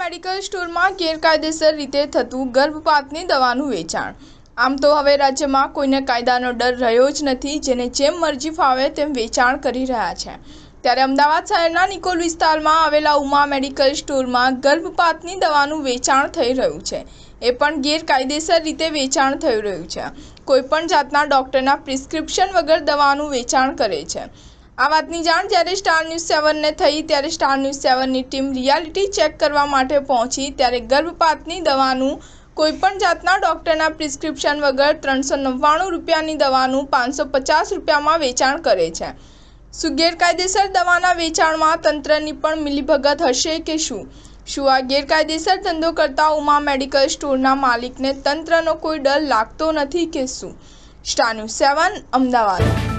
Medical સ્ટોરમાં ગેરકાયદેસર રીતે થતું ગર્ભપાતની દવાનું વેચાણ। આમ તો હવે રાજ્યમાં કોઈને કાયદાનો ડર રહ્યો જ નથી, જેને જેમ મરજી ફાવે તેમ વેચાણ કરી રહ્યા છે। ત્યારે અમદાવાદ શહેરના નિકોલ વિસ્તારમાં આવેલા ઉમા મેડિકલ સ્ટોરમાં ગર્ભપાતની દવાનું વેચાણ થઈ રહ્યું છે, એ પણ ગેરકાયદેસર રીતે વેચાણ થઈ રહ્યું છે। કોઈપણ જાતના ડોક્ટરના પ્રિસ્ક્રિપ્શન વગર દવાનું વેચાણ કરે છે। આ વાતની જાણ જ્યારે સ્ટાર ન્યૂઝ 7ને થઈ ત્યારે સ્ટાર ન્યૂઝ 7ની ટીમ રિયાલિટી ચેક કરવા માટે પહોંચી ત્યારે ગર્ભપાતની દવાનું કોઈપણ જાતના ડોક્ટરના પ્રિસ્ક્રિપ્શન વગર 399 રૂપિયાની દવાનું 550 રૂપિયામાં વેચાણ કરે છે। શું ગેરકાયદેસર દવાના વેચાણમાં તંત્રની પણ મિલીભગત હશે કે શું આ ગેરકાયદેસર ધંધો કરતા ઉમા મેડિકલ સ્ટોરના માલિકને તંત્રનો કોઈ ડર લાગતો નથી કે શું? Star news 7 Ahmedabad.